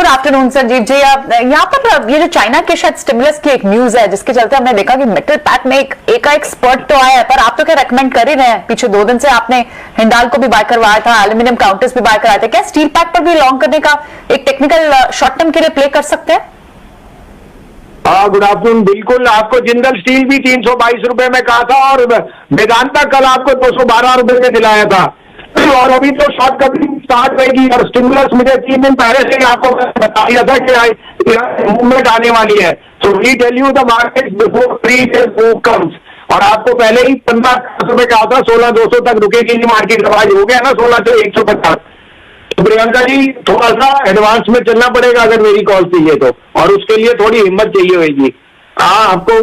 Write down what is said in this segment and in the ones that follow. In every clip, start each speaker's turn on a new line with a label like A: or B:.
A: Good afternoon Sanjeev ji. यहाँ पर ये जो चाइना के शायद स्टिमुलस की एक न्यूज है जिसके चलते हमने देखा कि मेटल पैक में एक स्पर्ट तो आया है, पर आप तो क्या रेकमेंड कर ही रहे हैं। पीछे 2 दिन से आपने हिंडाल को भी बाय करवाया था, एल्यूमिनियम काउंटर्स भी बाय कराए थे। क्या स्टील पैक पर भी लॉन्ग करने का एक टेक्निकल शॉर्ट टर्म के लिए प्ले कर सकते हैं?
B: हाँ, गुड आफ्टरनून। बिल्कुल, आपको जिंदल स्टील भी 322 रुपए में कहा था और वेदांता कल आपको 212 रुपए में दिलाया था। और अभी तो शॉर्ट कवरिंग स्टार्ट रहेगी और स्टिमुलस मुझे 3 दिन पहले से ही आपको बता दिया था कि मूवमेंट आने वाली है। So we tell you the market before 3 days move comes. और आपको पहले ही 15 रुपए कहा था, 16,200 तक रुकेगी मार्केट। आज हो गया ना 16 से 150। तो प्रियंका जी, थोड़ा सा एडवांस में चलना पड़ेगा अगर मेरी कॉल चाहिए तो, और उसके लिए थोड़ी हिम्मत चाहिए होगी। हाँ, आपको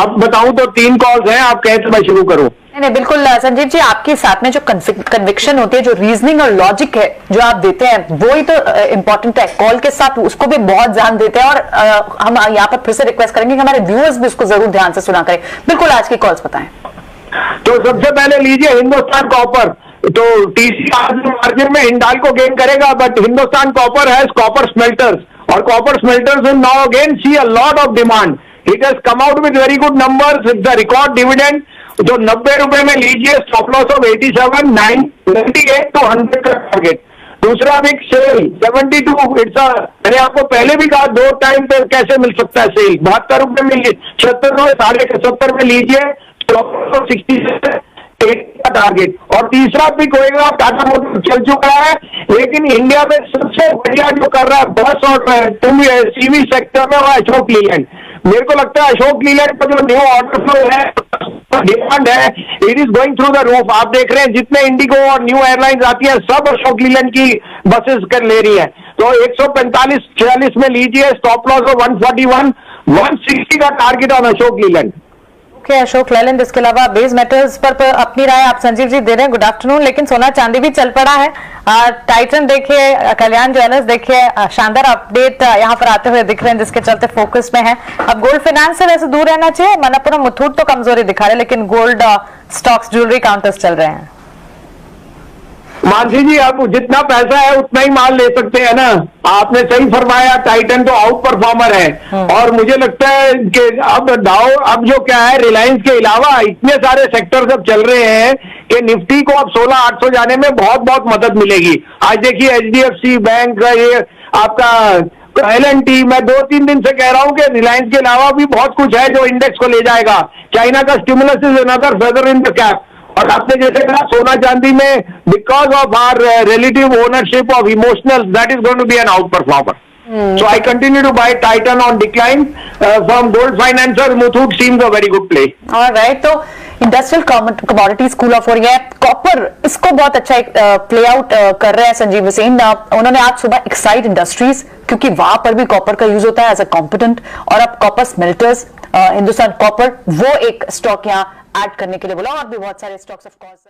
B: अब बताऊं तो 3 कॉल्स हैं, आप कहें तो मैं शुरू करूं?
A: नहीं, बिल्कुल संजीव जी, आपके साथ में जो कन्विक्शन होती है, जो रीजनिंग और लॉजिक है जो आप देते हैं, वो ही तो इम्पोर्टेंट है। कॉल के साथ उसको भी बहुत ध्यान देते हैं और हम यहाँ पर फिर से रिक्वेस्ट करेंगे कि हमारे व्यूअर्स भी उसको जरूर ध्यान से सुना करें। बिल्कुल, आज की कॉल्स बताएं।
B: तो सबसे पहले लीजिए हिंदुस्तान कॉपर। तो टीसी आज मार्जिन में हिंडाल को गेन करेगा, but Hindustan Copper has copper smelters, और copper smelters will now again see a lot of demand. It has come out with very good numbers with the record dividend. तो 90 रुपए में लीजिए, स्टॉप लॉस ऑफ 87, 98 to 100 का target. दूसरा big sale 72, मैंने आपको पहले भी कहा 2 टाइम पे कैसे मिल सकता है सेल। 72 रुपए में 76 रुपए 70 में लीजिए, स्टॉप लॉस ऑफ 67 का टारगेट। और तीसरा पिक होएगा, टाटा मोटर्स चल चुका है, लेकिन इंडिया में सबसे बढ़िया जो कर रहा है बस और सीवी सेक्टर में, वो अशोक लीलैंड। मेरे को लगता है अशोक लीलैंड का जो न्यू ऑर्डर फ्लो है, डिमांड है, it is going through the roof. आप देख रहे हैं जितने इंडिगो और न्यू एयरलाइंस आती है, सब अशोक लीलैंड की बसेस कर ले रही है। तो 145-46 में लीजिए, स्टॉप लॉस ऑफ 141, 160 का target on Ashok Leyland.
A: Okay, Ashok Leyland. इसके अलावा बेस मेटल्स पर अपनी राय आप संजीव जी दे रहे हैं। Good afternoon. लेकिन सोना चांदी भी चल पड़ा है। टाइटन देखिए, कल्याण ज्वेलर्स देखिए, शानदार अपडेट यहाँ पर आते हुए दिख रहे हैं, जिसके चलते फोकस में है। अब गोल्ड फाइनेंस से वैसे दूर रहना चाहिए। मनप्पुरम मुथूट तो कमजोरी दिखा रहे, लेकिन गोल्ड स्टॉक्स, ज्वेलरी काउंटर्स चल रहे हैं।
B: मानसी जी, आप जितना पैसा है उतना ही माल ले सकते हैं ना। आपने सही फरमाया, टाइटन तो आउट परफॉर्मर है। और मुझे लगता है कि अब अब जो क्या है, रिलायंस के अलावा इतने सारे सेक्टर्स अब चल रहे हैं कि निफ्टी को अब 16,800 जाने में बहुत बहुत मदद मिलेगी। आज देखिए HDFC बैंक, ये आपका L&T, मैं 2-3 दिन से कह रहा हूं कि रिलायंस के अलावा भी बहुत कुछ है जो इंडेक्स को ले जाएगा। चाइना का stimulus is another feather in the cap. और आपने जैसे कहा सोना चांदी में, because of our relative ownership of emotional, that is going to be an outperformer. So I continue to buy Titan on decline from Gold Financiers. Muthoot seems a very good play.
A: All right, तो industrial commodity cool off हो रही है। Copper, इसको बहुत अच्छा play out कर रहे हैं संजीव हुसैन। उन्होंने आज सुबह एक्साइड इंडस्ट्रीज, क्योंकि वहां पर भी कॉपर का यूज होता है एज अ कॉम्पोनेंट, और अब कॉपर स्मेल्टर्स, हिंदुस्तान कॉपर, वो एक स्टॉक यहाँ ऐड करने के लिए बोला। और भी बहुत सारे स्टॉक्स ऑफ कोर्स